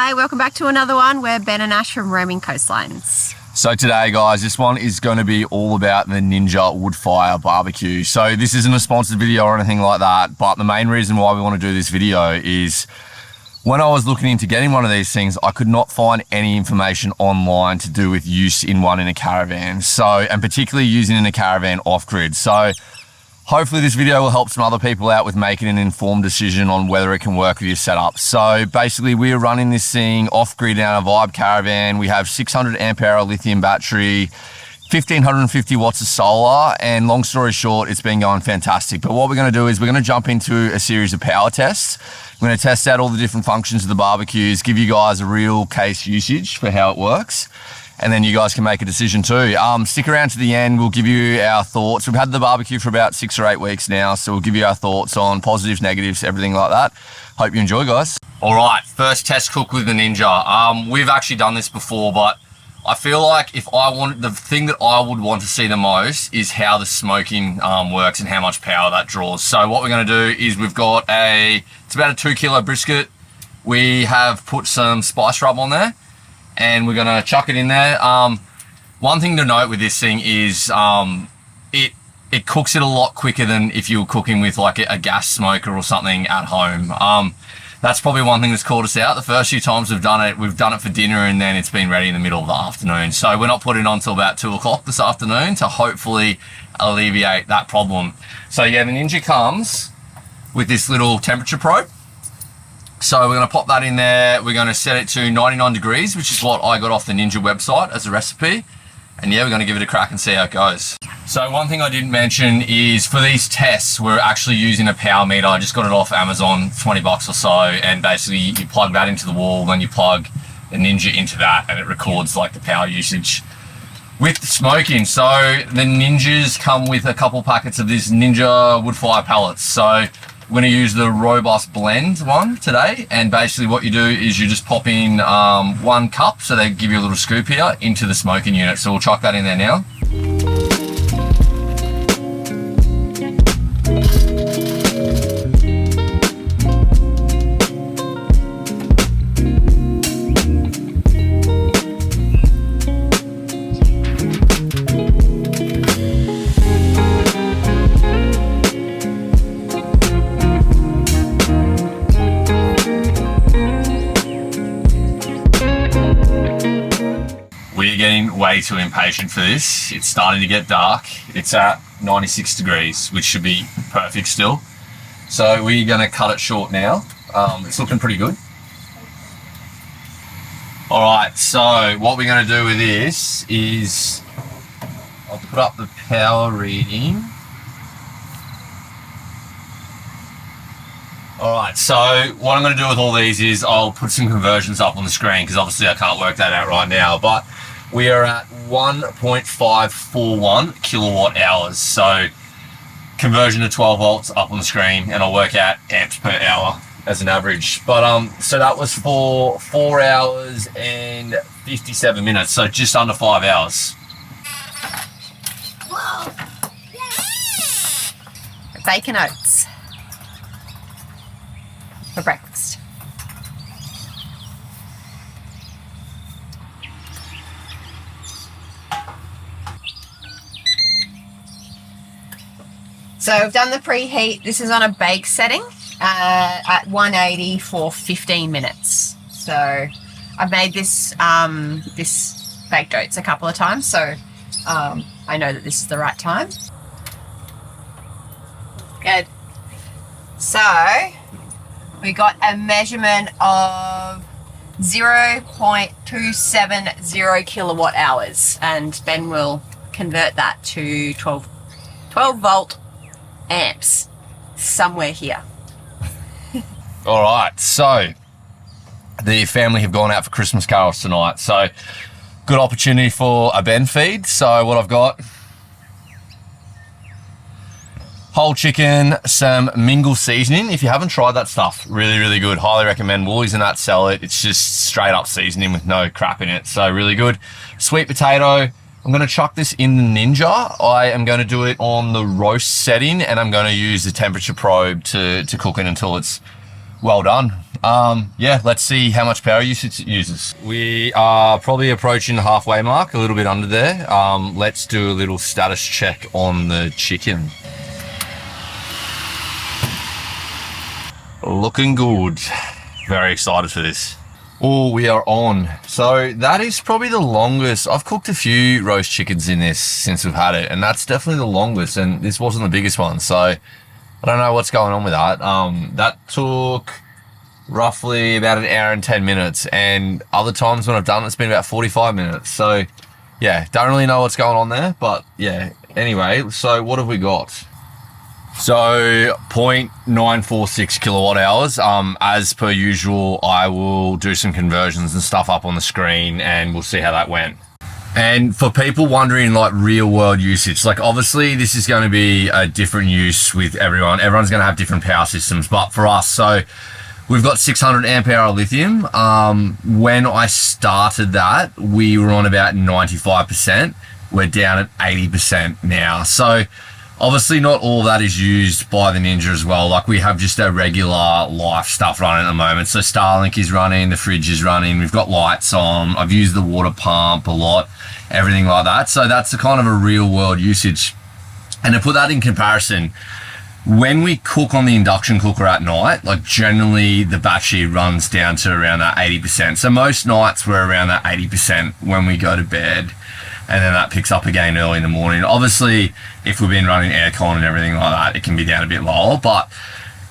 Hi, welcome back to another one. We're Ben and Ash from Roaming Coastlines. So today, guys, this one is going to be all about the Ninja Woodfire BBQ. So this isn't a sponsored video or anything like that, but the main reason why we want to do this video is when I was looking into getting one of these things, I could not find any information online to do with use in one in a caravan. So, and particularly using in a caravan off-grid. So hopefully this video will help some other people out with making an informed decision on whether it can work with your setup. So basically we're running this thing off-grid in our Vibe caravan. We have 600 amp hour lithium battery, 1550 watts of solar, and long story short, it's been going fantastic. But what we're gonna do is we're gonna jump into a series of power tests. We're gonna test out all the different functions of the barbecues, give you guys a real case usage for how it works, and then you guys can make a decision too. Stick around to the end, we'll give you our thoughts. We've had the barbecue for about 6 or 8 weeks now, so we'll give you our thoughts on positives, negatives, everything like that. Hope you enjoy, guys. All right, first test cook with the Ninja. We've actually done this before, but I feel like if I wanted, the thing that I would want to see the most is how the smoking works and how much power that draws. So what we're gonna do is we've got it's about a 2 kilo brisket. We have put some spice rub on there, and we're gonna chuck it in there. One thing to note with this thing is it cooks it a lot quicker than if you were cooking with like a gas smoker or something at home. That's probably one thing that's caught us out. The first few times we've done it for dinner, and then it's been ready in the middle of the afternoon. So we're not putting it on till about 2 o'clock this afternoon to hopefully alleviate that problem. So yeah, the Ninja comes with this little temperature probe. So we're gonna pop that in there. We're gonna set it to 99 degrees, which is what I got off the Ninja website as a recipe. And yeah, we're gonna give it a crack and see how it goes. So one thing I didn't mention is for these tests, we're actually using a power meter. I just got it off Amazon, 20 bucks or so. And basically you plug that into the wall, then you plug the Ninja into that, and it records like the power usage with the smoking. So the Ninjas come with a couple packets of this Ninja Woodfire pellets. So we're going to use the Robust Blend one today, and basically what you do is you just pop in 1 cup, so they give you a little scoop here, into the smoking unit. So we'll chuck that in there now. We're getting way too impatient for this. It's starting to get dark. It's at 96 degrees, which should be perfect still. So we're gonna cut it short now. It's looking pretty good. All right, so what we're gonna do with this is I'll put up the power reading. All right, so what I'm gonna do with all these is I'll put some conversions up on the screen, because obviously I can't work that out right now, but we are at 1.541 kilowatt hours. So conversion to 12 volts up on the screen, and I'll work out amps per hour as an average. But so that was for 4 hours and 57 minutes. So just under 5 hours. Whoa. Yes. Bacon oats for breakfast. So we've done the preheat. This is on a bake setting at 180 for 15 minutes. So I've made this this baked oats a couple of times, so I know that this is the right time. Good. So we got a measurement of 0.270 kilowatt hours, and Ben will convert that to 12 volt amps somewhere here. All right, so the family have gone out for Christmas carols tonight, so good opportunity for a Ben feed. So what I've got, whole chicken, some mingle seasoning. If you haven't tried that stuff, really, really good. Highly recommend. Woolies and that sell it. It's just straight up seasoning with no crap in it. So really good. Sweet potato. I'm going to chuck this in the Ninja. I am going to do it on the roast setting, and I'm going to use the temperature probe to cook it until it's well done. Yeah, let's see how much power usage it uses. We are probably approaching the halfway mark, a little bit under there. Let's do a little status check on the chicken. Looking good. Very excited for this. Oh, we are on. So that is probably the longest. I've cooked a few roast chickens in this since we've had it, and that's definitely the longest, and this wasn't the biggest one. So I don't know what's going on with that. That took roughly about an hour and 10 minutes, and other times when I've done it, it's been about 45 minutes. So yeah, don't really know what's going on there, but yeah. Anyway, so what have we got? So 0.946 kilowatt hours. As per usual, I will do some conversions and stuff up on the screen and we'll see how that went. And for people wondering like real world usage, like obviously this is going to be a different use with everyone. Everyone's going to have different power systems, but for us, so we've got 600 amp hour lithium. When I started that, we were on about 95%. We're down at 80% now. So obviously not all that is used by the Ninja as well. Like we have just our regular life stuff running at the moment. So Starlink is running, the fridge is running, we've got lights on, I've used the water pump a lot, everything like that. So that's a kind of a real world usage. And to put that in comparison, when we cook on the induction cooker at night, like generally the battery runs down to around that 80%. So most nights we're around that 80% when we go to bed. And then that picks up again early in the morning. Obviously, if we've been running aircon and everything like that, it can be down a bit lower, but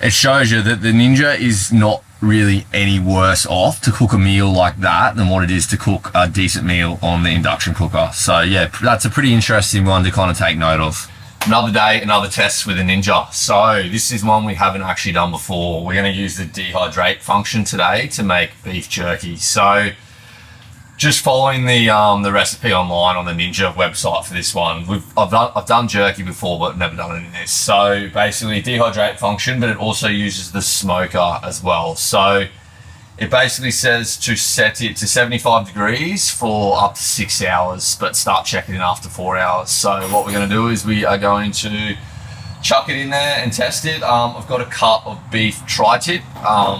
it shows you that the Ninja is not really any worse off to cook a meal like that than what it is to cook a decent meal on the induction cooker. So yeah, that's a pretty interesting one to kind of take note of. Another day, another test with a Ninja. So this is one we haven't actually done before. We're going to use the dehydrate function today to make beef jerky. So just following the recipe online on the Ninja website for this one. I've done jerky before, but never done it in this. So basically dehydrate function, but it also uses the smoker as well. So it basically says to set it to 75 degrees for up to 6 hours, but start checking in after 4 hours. So what we're going to do is we are going to chuck it in there and test it. I've got a cup of beef tri-tip,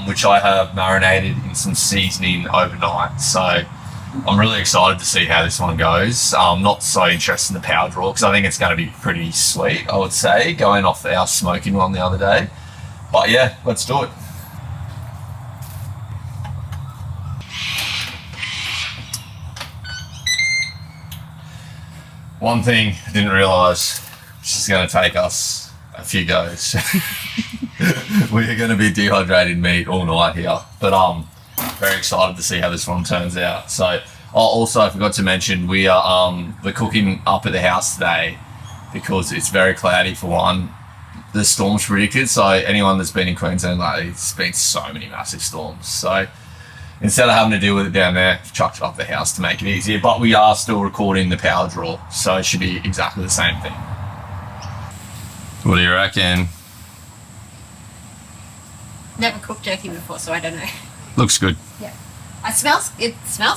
which I have marinated in some seasoning overnight. So I'm really excited to see how this one goes. I'm not so interested in the power draw because I think it's going to be pretty sweet, I would say, going off our smoking one the other day. But yeah, let's do it. One thing I didn't realise, this is going to take us a few goes. We're going to be dehydrating meat all night here, but very excited to see how this one turns out. So also I forgot to mention we're cooking up at the house today because it's very cloudy for one. The storm's predicted, so anyone that's been in Queensland lately, it's been so many massive storms. So instead of having to deal with it down there, I've chucked it up the house to make it easier, but we are still recording the power draw, so it should be exactly the same thing. What do you reckon? Never cooked jerky before, so I don't know. Looks good. Yeah. It smells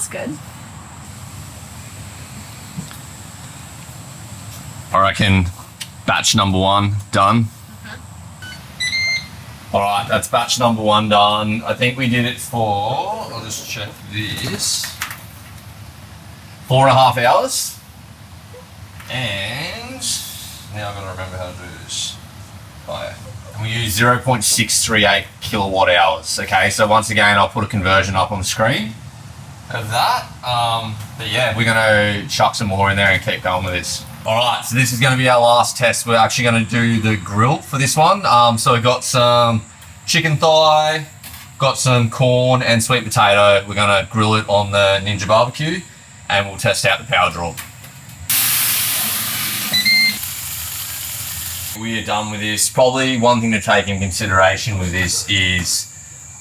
good. I reckon batch number 1 done. All right, that's batch number 1 done. I think we did it for, I'll just check this, 4.5 hours. And now I've got to remember how to do this. Oh, yeah. And we use 0.638 kilowatt hours. Okay, so once again, I'll put a conversion up on the screen of that. But yeah, we're going to chuck some more in there and keep going with this. All right, so this is going to be our last test. We're actually going to do the grill for this one. So we've got some chicken thigh, got some corn and sweet potato. We're going to grill it on the Ninja barbecue and we'll test out the power draw. We are done with this. Probably one thing to take in consideration with this is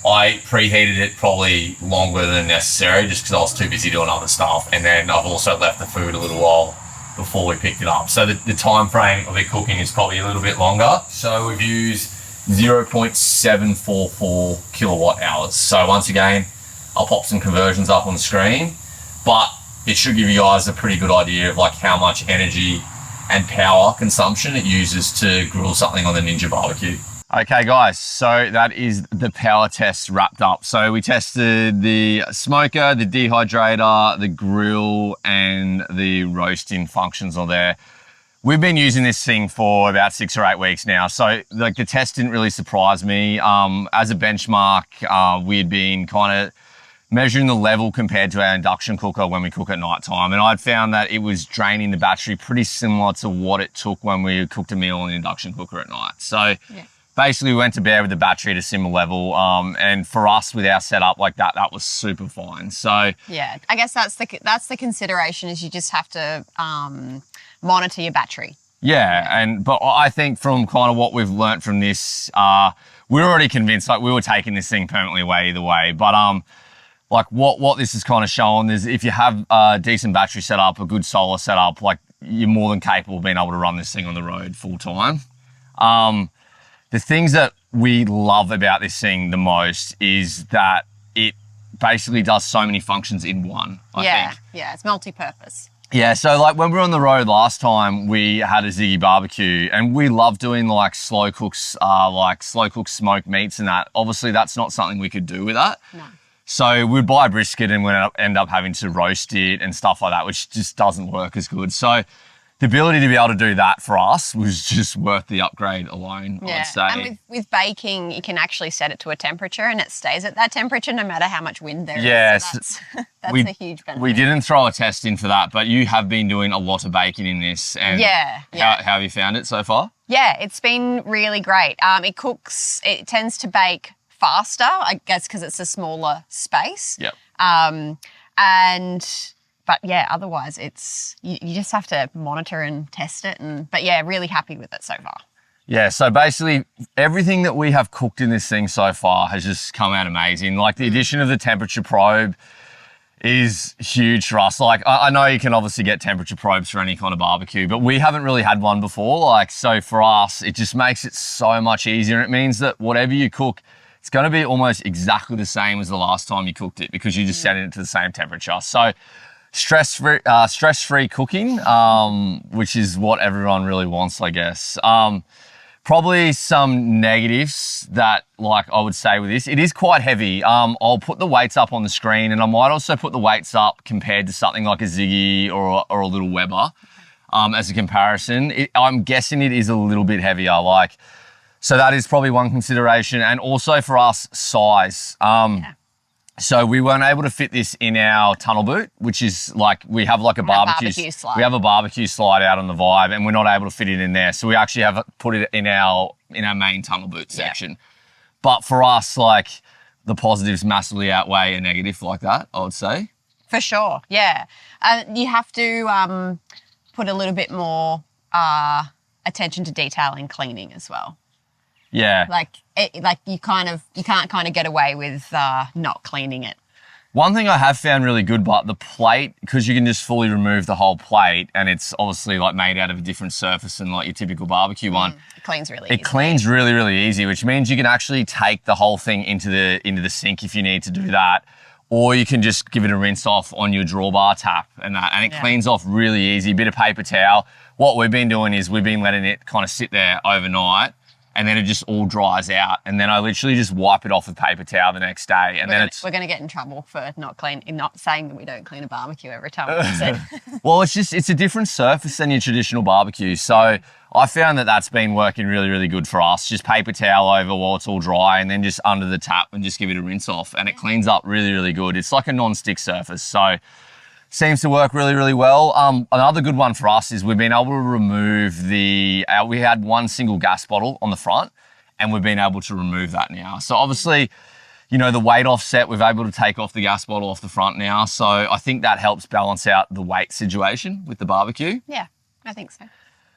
I preheated it probably longer than necessary just because I was too busy doing other stuff, and then I've also left the food a little while before we picked it up. So the time frame of it cooking is probably a little bit longer. So we've used 0.744 kilowatt hours. So once again, I'll pop some conversions up on the screen, but it should give you guys a pretty good idea of like how much energy and power consumption it uses to grill something on the Ninja barbecue. Okay, guys, so that is the power test wrapped up. So we tested the smoker, the dehydrator, the grill, and the roasting functions on there. We've been using this thing for about 6 or 8 weeks now. So like the test didn't really surprise me. As a benchmark, we'd been kind of measuring the level compared to our induction cooker when we cook at night time. And I'd found that it was draining the battery pretty similar to what it took when we cooked a meal in an induction cooker at night. So basically we went to bed with the battery at a similar level. And for us with our setup like that, that was super fine. So yeah, I guess that's the consideration is you just have to monitor your battery. Yeah, but I think from kind of what we've learnt from this, we're already convinced like we were taking this thing permanently away either way. But like what this is kind of showing is if you have a decent battery setup, a good solar setup, like you're more than capable of being able to run this thing on the road full time. The things that we love about this thing the most is that it basically does so many functions in one, I think. Yeah, it's multi-purpose. Yeah, so like when we were on the road last time, we had a Ziggy barbecue and we love doing like slow cooked smoked meats and that. Obviously that's not something we could do with that. No. So we'd buy a brisket and we'd end up having to roast it and stuff like that, which just doesn't work as good. So the ability to be able to do that for us was just worth the upgrade alone, I'd say. And with baking, you can actually set it to a temperature and it stays at that temperature no matter how much wind there is. Yes. So that's a huge benefit. We didn't throw a test in for that, but you have been doing a lot of baking in this. And how have you found it so far? Yeah, it's been really great. It tends to bake faster, I guess, because it's a smaller space. Yep. But yeah, otherwise it's you just have to monitor and test it. But yeah, really happy with it so far. Yeah, so basically everything that we have cooked in this thing so far has just come out amazing. Like the addition of the temperature probe is huge for us. Like I know you can obviously get temperature probes for any kind of barbecue, but we haven't really had one before. Like, so for us, it just makes it so much easier. It means that whatever you cook, it's going to be almost exactly the same as the last time you cooked it because you just set it to the same temperature. So stress-free cooking, which is what everyone really wants, I guess. Probably some negatives that, like I would say with this, it is quite heavy. I'll put the weights up on the screen and I might also put the weights up compared to something like a Ziggy or a little Weber as a comparison. I'm guessing it is a little bit heavier. So that is probably one consideration. And also for us, size. So we weren't able to fit this in our tunnel boot, which is like, we have like a barbecue slide. We have a barbecue slide out on the Vibe and we're not able to fit it in there. So we actually have put it in our main tunnel boot section. But for us, like the positives massively outweigh a negative like that, I would say. For sure, yeah. You have to put a little bit more attention to detail in cleaning as well. Yeah. You can't kind of get away with not cleaning it. One thing I have found really good, but the plate, because you can just fully remove the whole plate and it's obviously like made out of a different surface than like your typical barbecue one. It cleans really easy. It cleans really, really easy, which means you can actually take the whole thing into the sink if you need to do that. Or you can just give it a rinse off on your drawbar tap and it cleans off really easy. Bit of paper towel. What we've been doing is we've been letting it kind of sit there overnight and then it just all dries out. And then I literally just wipe it off with paper towel the next day. And we're going to get in trouble for not saying that we don't clean a barbecue every time we use it. Well, it's a different surface than your traditional barbecue. So I found that that's been working really, really good for us. Just paper towel over while it's all dry and then just under the tap and just give it a rinse off. And it cleans up really, really good. It's like a non-stick surface. So seems to work really, really well. Another good one for us is we've been able to remove we had one single gas bottle on the front and we've been able to remove that now. So obviously, you know, the weight offset, we've able to take off the gas bottle off the front now. So I think that helps balance out the weight situation with the barbecue. Yeah, I think so.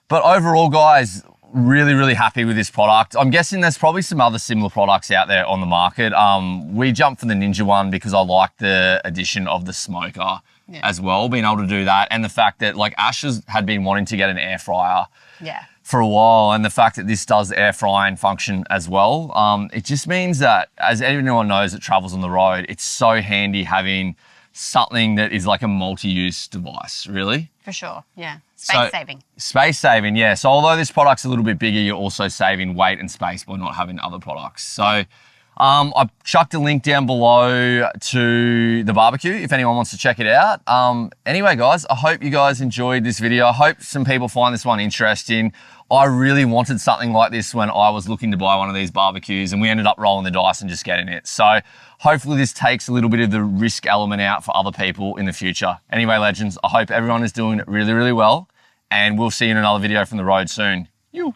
But overall, guys, really, really happy with this product. I'm guessing there's probably some other similar products out there on the market. We jumped for the Ninja one because I like the addition of the smoker as well, being able to do that. And the fact that like Ash had been wanting to get an air fryer for a while. And the fact that this does the air frying function as well. It just means that as everyone knows that travels on the road, it's so handy having something that is like a multi-use device, really. For sure, yeah. So- Space saving. Space saving, yeah. So although this product's a little bit bigger, you're also saving weight and space by not having other products. So I've chucked a link down below to the barbecue if anyone wants to check it out. Anyway, guys, I hope you guys enjoyed this video. I hope some people find this one interesting. I really wanted something like this when I was looking to buy one of these barbecues, and we ended up rolling the dice and just getting it. So hopefully this takes a little bit of the risk element out for other people in the future. Anyway, legends, I hope everyone is doing really, really well, and we'll see you in another video from the road soon. You.